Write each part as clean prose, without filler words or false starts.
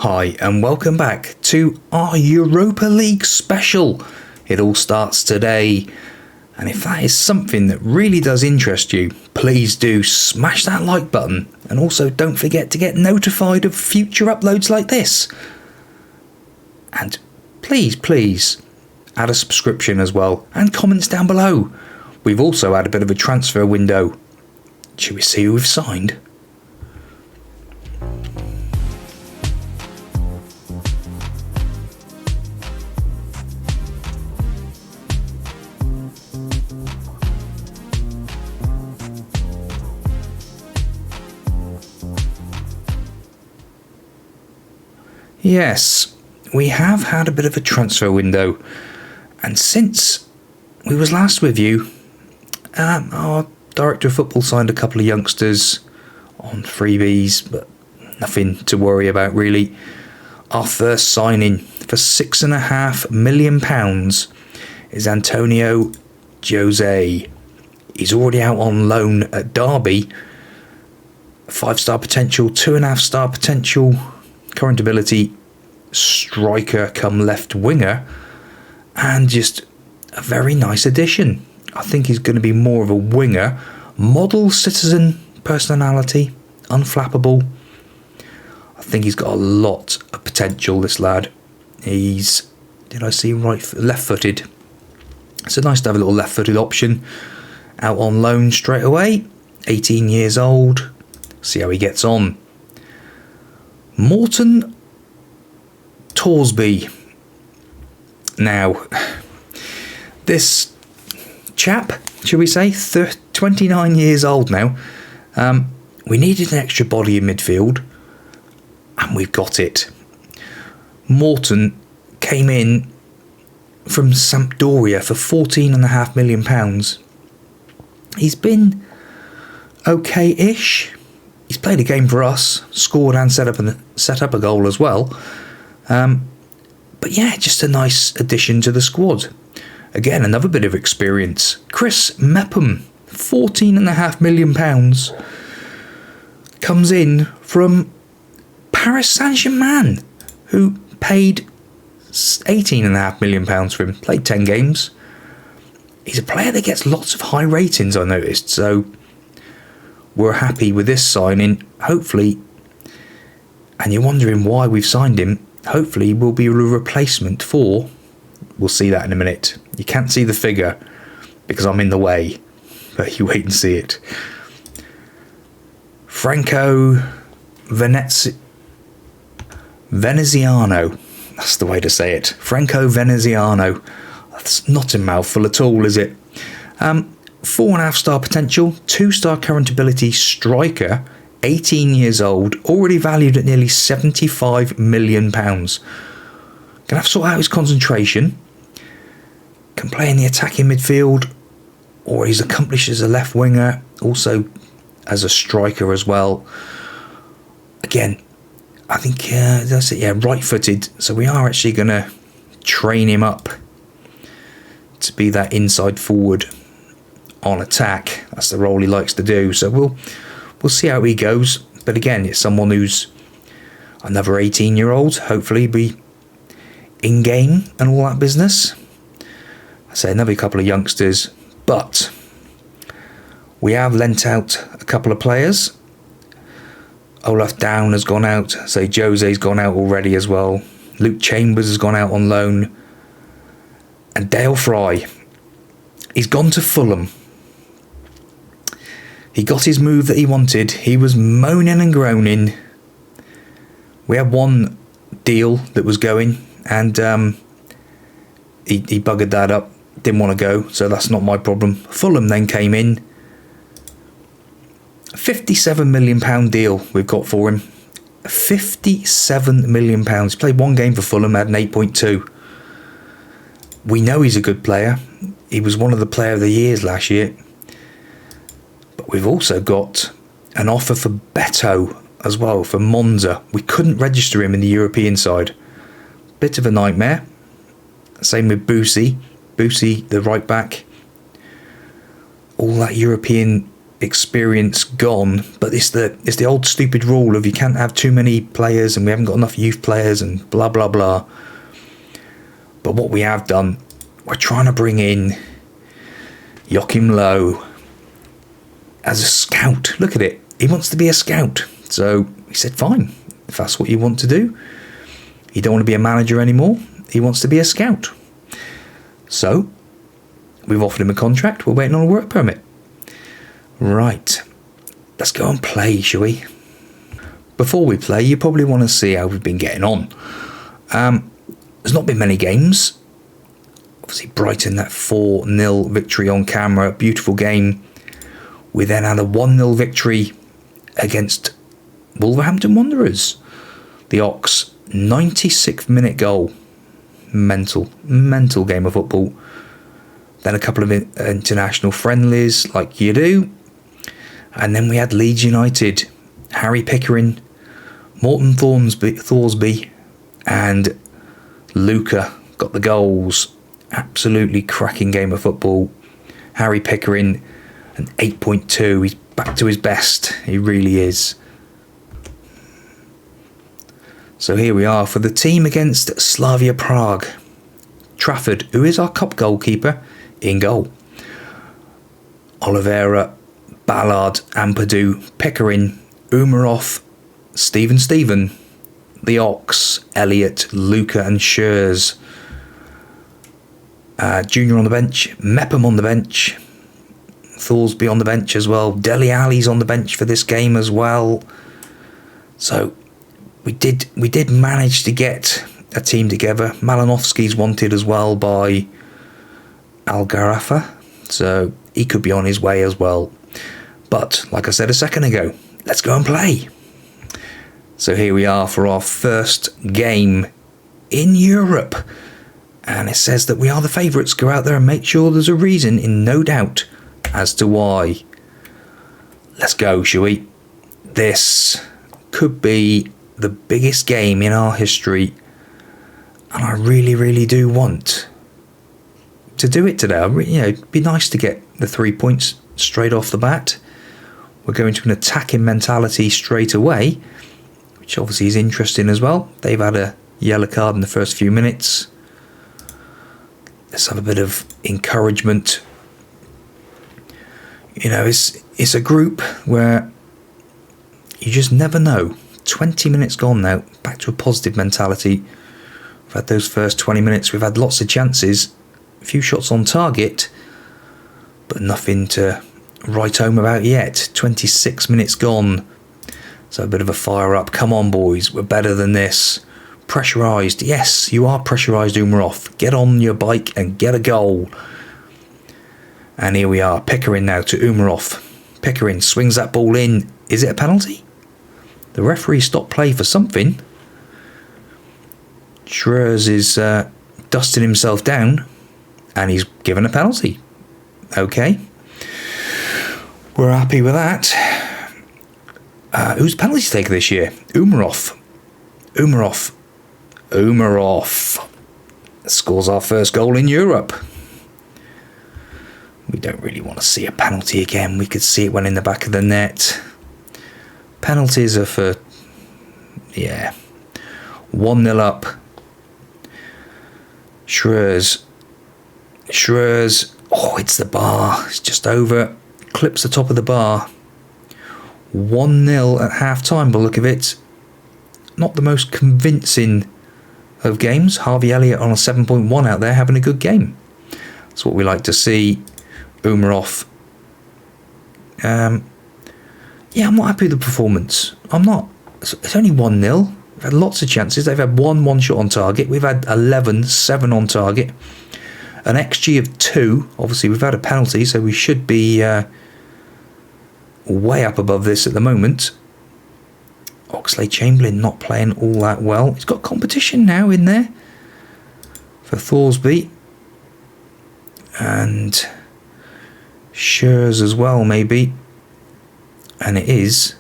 Hi and welcome back to our Europa League special. It all starts today, and if that is something that really does interest you, please do smash that like button, and also don't forget to get notified of future uploads like this. And please add a subscription as well, and comments down below. We've also had a bit of a transfer window. Should we see who we've signed? Yes, we have had a bit of a transfer window, and since we was last with you, our director of football signed a couple of youngsters on freebies, but nothing to worry about really. Our first signing for £6.5 million is Antonio Jose. He's already out on loan at Derby. 5-star potential, 2.5-star potential. Current ability, striker come left winger, and just a very nice addition. I think he's going to be more of a winger. Model citizen personality, unflappable. I think he's got a lot of potential, this lad. He's, did I see left-footed? It's nice to have a little left-footed option. Out on loan straight away. 18 years old. See how he gets on. Morton Torsby. Now, this chap, shall we say, 29 years old now. We needed an extra body in midfield, and we've got it. Morton came in from Sampdoria for £14.5 million. He's been okay-ish. He's played a game for us, scored and set up a goal as well. But yeah, just a nice addition to the squad. Again, another bit of experience. Chris Mepham, £14.5 million, comes in from Paris Saint-Germain, who paid £18.5 million for him. Played 10 games. He's a player that gets lots of high ratings, I noticed, so we're happy with this signing. Hopefully, and you're wondering why we've signed him, hopefully he will be a replacement for, we'll see that in a minute. You can't see the figure because I'm in the way, but you wait and see it. Franco Veneziano, that's the way to say it. Franco Veneziano. That's not a mouthful at all, is it? 4.5-star potential, 2-star current ability striker, 18 years old, already valued at nearly £75 million. Gonna have to sort out his concentration. Can play in the attacking midfield, or he's accomplished as a left winger, also as a striker as well. Again, I think that's it, yeah, right-footed. So we are actually gonna train him up to be that inside forward on attack. That's the role he likes to do, so we'll see how he goes. But again, it's someone who's another 18-year-old, hopefully be in game and all that business. I say another couple of youngsters, but we have lent out a couple of players. Olaf Down has gone out, say Jose's gone out already as well. Luke Chambers has gone out on loan, and Dale Fry, he's gone to Fulham. He got his move that he wanted. He was moaning and groaning. We had one deal that was going, and he buggered that up. Didn't want to go, so that's not my problem. Fulham then came in. £57 million deal we've got for him. £57 million. He played one game for Fulham, had an 8.2. We know he's a good player. He was one of the player of the years last year. But we've also got an offer for Beto as well, for Monza. We couldn't register him in the European side. Bit of a nightmare. Same with Boosie, the right back. All that European experience gone, but it's the old stupid rule of you can't have too many players and we haven't got enough youth players and blah blah blah. But what we have done, we're trying to bring in Joachim Low as a scout. Look at it, he wants to be a scout, so he said fine, if that's what you want to do. He don't want to be a manager anymore, he wants to be a scout. So we've offered him a contract, we're waiting on a work permit. Right, let's go and play, shall we? Before we play, you probably want to see how we've been getting on. There's not been many games. Obviously Brighton, that 4-0 victory on camera, beautiful game. We then had a 1-0 victory against Wolverhampton Wanderers. The Ox, 96th minute goal. Mental game of football. Then a couple of international friendlies, like you do. And then we had Leeds United, Harry Pickering, Morton Thorsby, and Luca got the goals. Absolutely cracking game of football. Harry Pickering, an 8.2. He's back to his best. He really is. So here we are for the team against Slavia Prague. Trafford, who is our cup goalkeeper, in goal. Oliveira, Ballard, Ampadu, Pickering, Umarov, Stephen, the Ox, Elliott, Luca and Schurz. Junior on the bench, Mepham on the bench, Thorsby on the bench as well. Dele Alli's on the bench for this game as well. So we did manage to get a team together. Malinovsky's wanted as well by Algarafa, so he could be on his way as well. But like I said a second ago, let's go and play. So here we are for our first game in Europe, and it says that we are the favourites. Go out there and make sure there's a reason in no doubt as to why. Let's go, shall we? This could be the biggest game in our history, and I really do want to do it today. It'd be nice to get the 3 points straight off the bat. We're going to an attacking mentality straight away, which obviously is interesting as well. They've had a yellow card in the first few minutes. Let's have a bit of encouragement. It's a group where you just never know. 20 minutes gone now, back to a positive mentality. We've had those first 20 minutes, we've had lots of chances, a few shots on target, but nothing to write home about yet. 26 minutes gone, so a bit of a fire up. Come on boys, we're better than this. Pressurised, yes, you are pressurised, Umarov. Get on your bike and get a goal. And here we are, Pickering now to Umarov. Pickering swings that ball in. Is it a penalty? The referee stopped play for something. Schurz is dusting himself down, and he's given a penalty. Okay, we're happy with that. Who's penalty taker this year? Umarov scores our first goal in Europe. We don't really want to see a penalty again. We could see it went in the back of the net. Penalties are for, 1-0 up. Schurz. Oh, it's the bar. It's just over. Clips the top of the bar. 1-0 at half-time, by the look of it. Not the most convincing of games. Harvey Elliott on a 7.1 out there, having a good game. That's what we like to see. Umarov. I'm not happy with the performance. I'm not. It's only 1-0. We've had lots of chances. They've had one shot on target. We've had 11, 7 on target. An XG of 2. Obviously, we've had a penalty, so we should be way up above this at the moment. Oxlade-Chamberlain not playing all that well. He's got competition now in there for Thorsby. And Schurz as well, maybe. And it is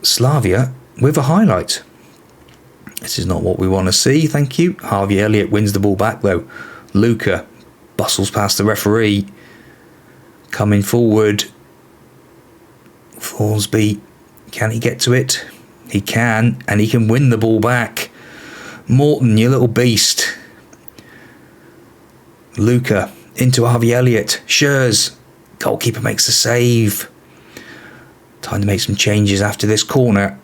Slavia with a highlight. This is not what we want to see, thank you. Harvey Elliott wins the ball back though. Luca bustles past the referee. coming forward. Thorsby, can he get to it? He can, and he can win the ball back. Morton, you little beast. Luca into Harvey Elliott. Schurz, goalkeeper makes a save. Time to make some changes after this corner.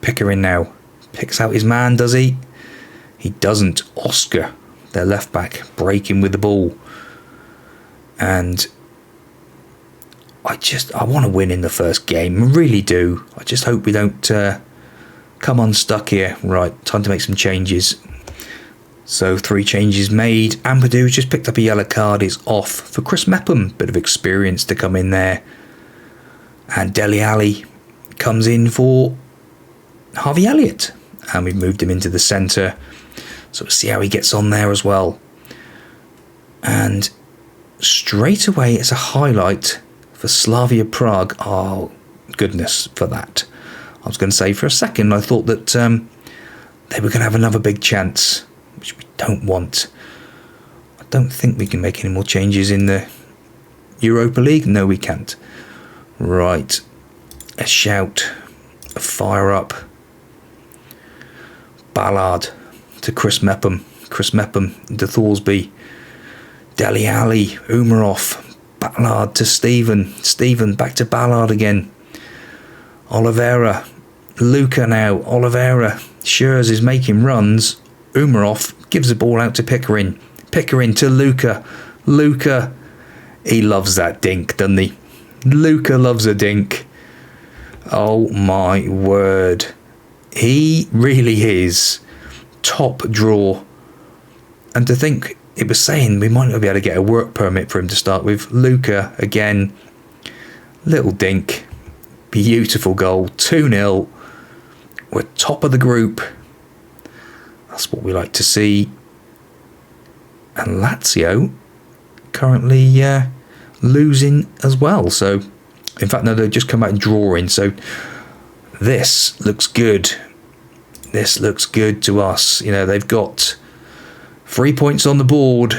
Pickering now. Picks out his man, does he? He doesn't. Oscar, their left back, breaking with the ball. And I want to win in the first game. I really do. I just hope we don't come unstuck here. Right, time to make some changes. So 3 changes made. Ampadu just picked up a yellow card. Is off for Chris Mepham. Bit of experience to come in there. And Dele Alli comes in for Harvey Elliott. And we've moved him into the centre. So we'll see how he gets on there as well. And straight away it's a highlight for Slavia Prague. Oh, goodness for that. I was going to say for a second I thought that they were going to have another big chance, which we don't want. I don't think we can make any more changes in the Europa League. No, we can't. Right. A shout. A fire up. Ballard to Chris Mepham. Chris Mepham to Thorsby. Dele Alli. Umarov. Ballard to Stephen. Stephen back to Ballard again. Oliveira. Luca now. Oliveira. Schurz is making runs. Umarov gives the ball out to Pickering. Pickering to Luca. Luca. He loves that dink, doesn't he? Luca loves a dink. Oh my word. He really is top draw. And to think it was saying we might not be able to get a work permit for him to start with. Luca again. Little dink. Beautiful goal. 2-0. We're top of the group. That's what we like to see. And Lazio currently losing as well. So, in fact, no, they've just come out drawing. So, this looks good. This looks good to us. You know, they've got 3 points on the board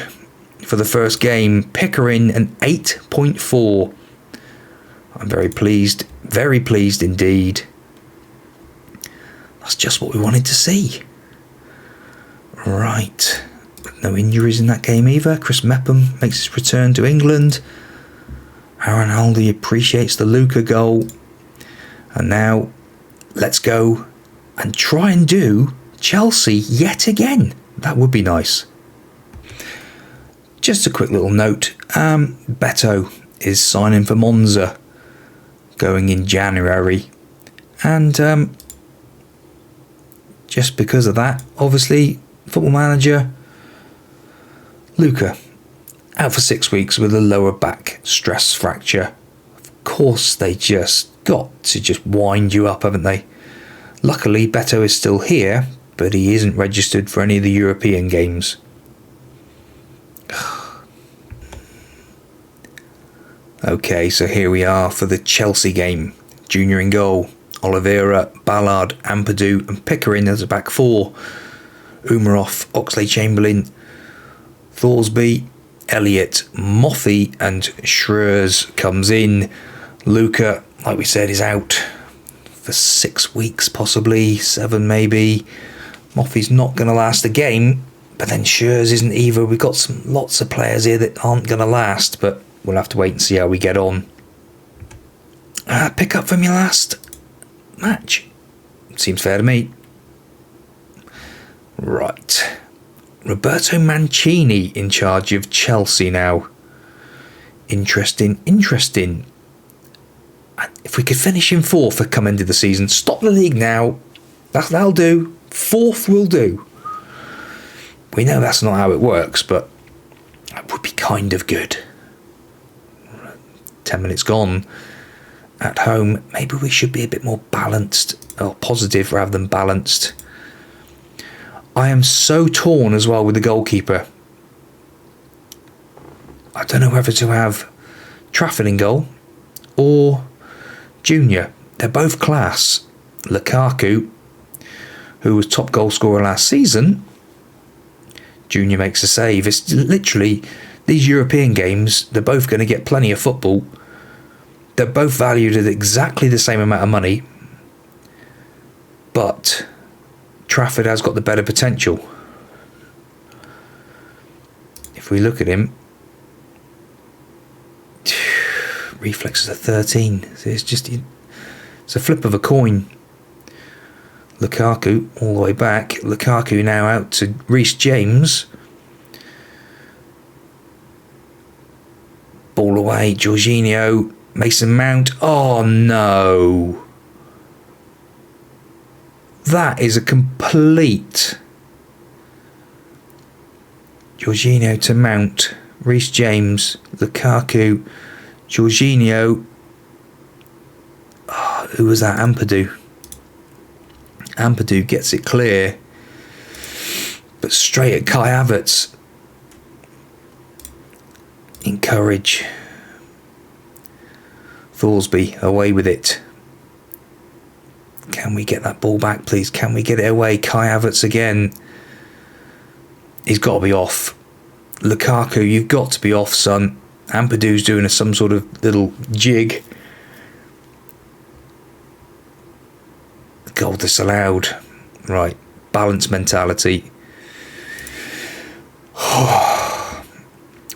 for the first game. Pickering an 8.4. I'm very pleased indeed. That's just what we wanted to see. Right. No injuries in that game either. Chris Mepham makes his return to England. Aaron Aldi appreciates the Luca goal. And now, let's go and try and do Chelsea yet again. That would be nice. Just a quick little note. Beto is signing for Monza going in January. And just because of that, obviously, Football Manager Luca out for 6 weeks with a lower back stress fracture. Of course, they just got to wind you up, haven't they? Luckily, Beto is still here, but he isn't registered for any of the European games. Okay, so here we are for the Chelsea game. Junior in goal. Oliveira, Ballard, Ampadu and Pickering as a back four. Umarov, Oxlade-Chamberlain, Thorsby, Elliott, Moffey and Schurz comes in. Luca, like we said, is out for 6 weeks, possibly 7 maybe. Moffey's not going to last a game, but then Schurz isn't either. We've got lots of players here that aren't going to last, but we'll have to wait and see how we get on. Pick up from your last match. Seems fair to me. Right. Roberto Mancini in charge of Chelsea now. Interesting. If we could finish in 4th at come end of the season, stop the league now. That'll do. 4th will do. We know that's not how it works, but that would be kind of good. 10 minutes gone. At home, maybe we should be a bit more balanced, or positive rather than balanced. I am so torn as well with the goalkeeper. I don't know whether to have Trafford in goal or Junior. They're both class. Lukaku, who was top goal scorer last season, Junior makes a save. It's literally These European games, they're both going to get plenty of football. They're both valued at exactly the same amount of money. But Trafford has got the better potential. If we look at him, reflexes are 13. So it's a flip of a coin. Lukaku all the way back. Lukaku now out to Reece James. Ball away. Jorginho. Mason Mount. Oh no. That is a complete... Jorginho to Mount. Reece James. Lukaku. Jorginho. Oh, who was that? Ampadu. Ampadu gets it clear. But straight at Kai Havertz. Encourage. Thorsby away with it. Can we get that ball back, please? Can we get it away? Kai Havertz again. He's got to be off. Lukaku, you've got to be off, son. Ampadu's doing some sort of little jig. Goal disallowed. Right. Balance mentality.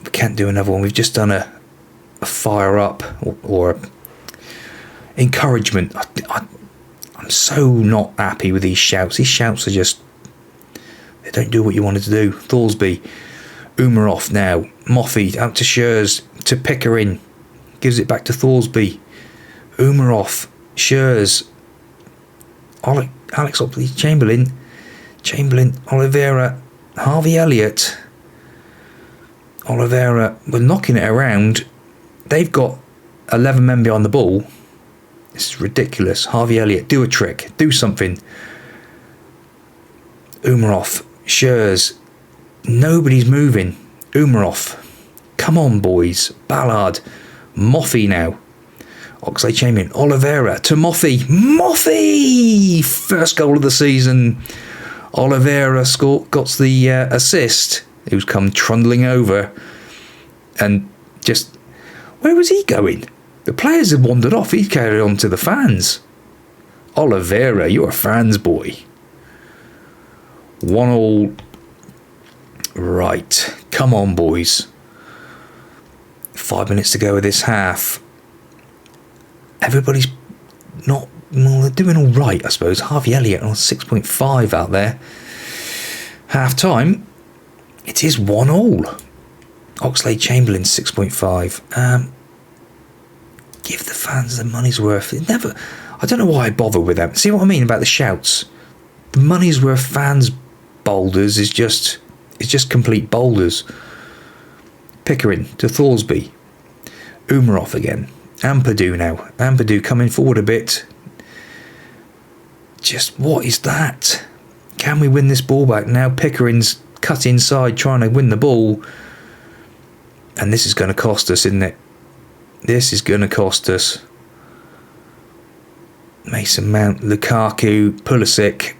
We can't do another one. We've just done a fire up or encouragement. I'm so not happy with these shouts. These shouts are just... They don't do what you wanted to do. Thorsby. Umarov now. Moffey out to Schürrle. To Pickering. Gives it back to Thorsby. Umarov. Schürrle. Alex Oxlade-Chamberlain. Oliveira. Harvey Elliott. Oliveira. We're knocking it around. They've got 11 men behind the ball. This is ridiculous. Harvey Elliott, do a trick. Do something. Umarov. Schürrle. Nobody's moving. Umarov. Come on, boys. Ballard. Moffey now. Oxlade-Chamberlain. Oliveira to Moffey. Moffey! First goal of the season. Oliveira got the assist. Who's come trundling over. And just... Where was he going? The players had wandered off. He carried on to the fans. Oliveira, you're a fans boy. 1-1. Right. Come on, boys. 5 minutes to go with this half. Everybody's not... Well, they're doing all right, I suppose. Harvey Elliott on 6.5 out there. Half time. It is 1-1. Oxlade-Chamberlain 6.5. Give the fans their money's worth. I don't know why I bother with them. See what I mean about the shouts? The money's worth fans boulders is just complete boulders. Pickering to Thorsby. Umarov again. Ampadu now. Ampadu coming forward a bit. Just what is that? Can we win this ball back now? Pickering's cut inside trying to win the ball. And this is going to cost us, isn't it? This is going to cost us. Mason Mount, Lukaku, Priisek.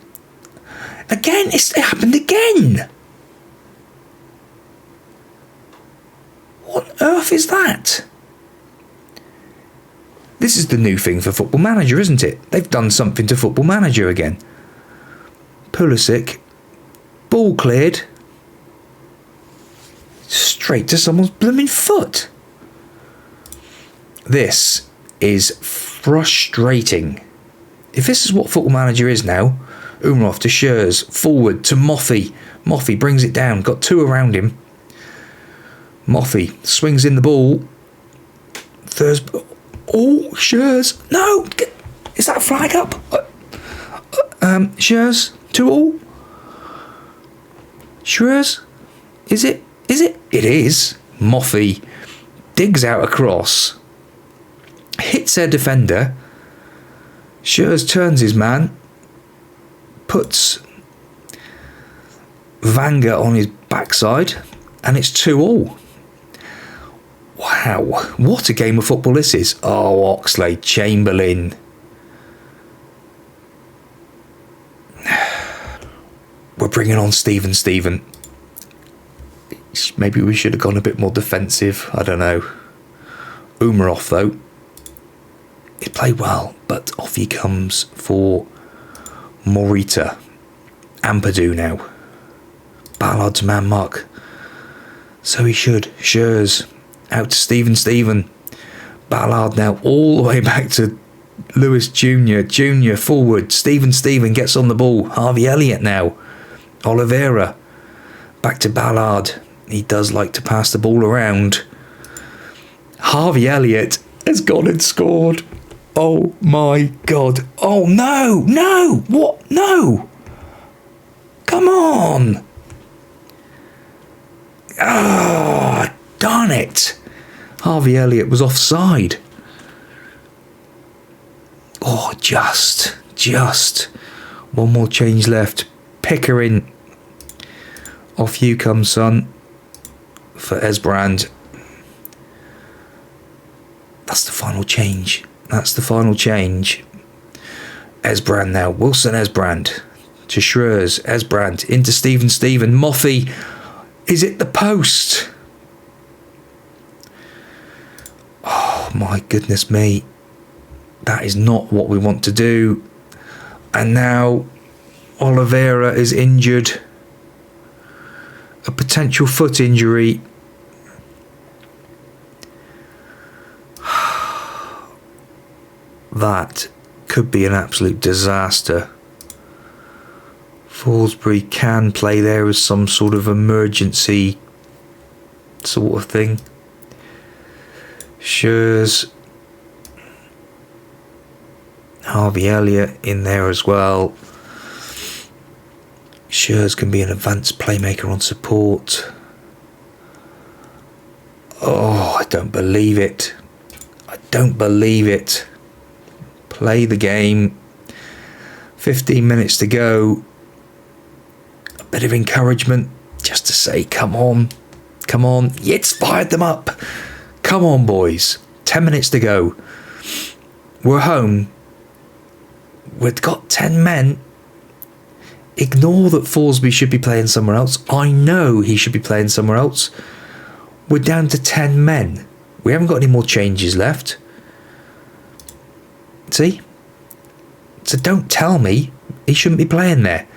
Again, it happened again. What on earth is that? This is the new thing for Football Manager, isn't it? They've done something to Football Manager again. Priisek. Ball cleared. Straight to someone's blooming foot. This is frustrating. If this is what Football Manager is now, Umarov to Schürrle, forward to Moffey. Moffey brings it down, got two around him. Moffey swings in the ball. Oh, Schürrle. No! Is that a flag up? Schürrle, 2-2. Schürrle? Is it? It is. Moffey digs out across. Hits their defender. Schürrle turns his man. Puts Wenger on his backside. And it's 2-2. Wow. What a game of football this is. Oh, Oxlade-Chamberlain. We're bringing on Steven. Maybe we should have gone a bit more defensive. I don't know. Umarov, though, he played well, but off he comes for Morita. Ampadu now. Ballard to man mark. So he should. Schurz out to Steven. Ballard now all the way back to Lewis Jr. Jr. forward. Steven gets on the ball. Harvey Elliott now. Oliveira. Back to Ballard. He does like to pass the ball around. Harvey Elliott has gone and scored. Oh my God. Oh no. No. What? No. Come on. Ah, darn it. Harvey Elliott was offside. Oh, just. One more change left. Pickering. Off you come, son. For Esbrand. That's the final change. Esbrand now. Wilson Esbrand. To Schurz. Esbrand. Into Steven. Moffey. Is it the post? Oh my goodness me. That is not what we want to do. And now Oliveira is injured. A potential foot injury. That could be an absolute disaster. Forsberg can play there as some sort of emergency sort of thing. Schurz. Harvey Elliott in there as well. Schurz can be an advanced playmaker on support. Oh, I don't believe it. Play the game. 15 minutes to go. A bit of encouragement just to say, come on. It's fired them up. Come on, boys. 10 minutes to go. We're home. We've got 10 men. Ignore that Forsberg should be playing somewhere else. I know he should be playing somewhere else. We're down to 10 men. We haven't got any more changes left. See? So don't tell me he shouldn't be playing there.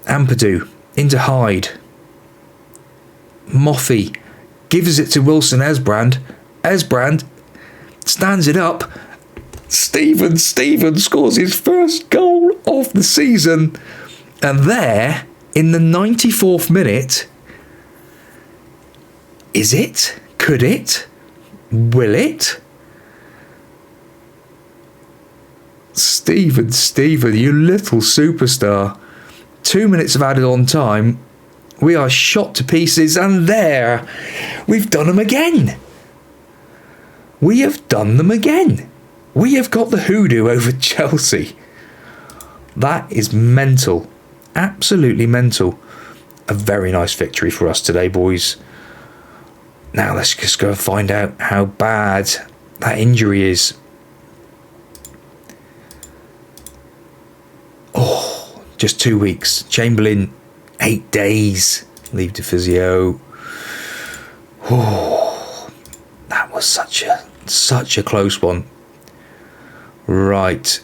Ampadu into Hyde. Moffey gives it to Wilson Esbrand. Esbrand stands it up. Steven scores his first goal of the season. And there, in the 94th minute, is it? Could it? Will it? Steven, you little superstar. 2 minutes of added on time. We are shot to pieces, and there, we've done them again. We have got the hoodoo over Chelsea. That is mental. Absolutely mental. A very nice victory for us today, boys. Now let's just go and find out how bad that injury is. Oh, just 2 weeks. Chamberlain, 8 days. Leave to physio. Oh, that was such a close one. Right.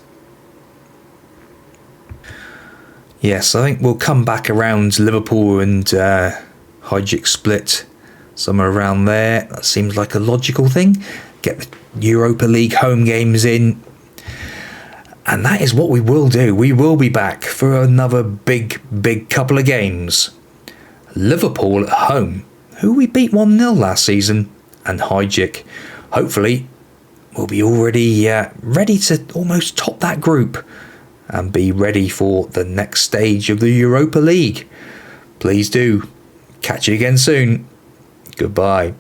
Yes, I think we'll come back around Liverpool and Hijic split. Somewhere around there. That seems like a logical thing. Get the Europa League home games in. And that is what we will do. We will be back for another big couple of games. Liverpool at home, who we beat 1-0 last season, and Hijic. Hopefully, we'll be already ready to almost top that group and be ready for the next stage of the Europa League. Please do. Catch you again soon. Goodbye.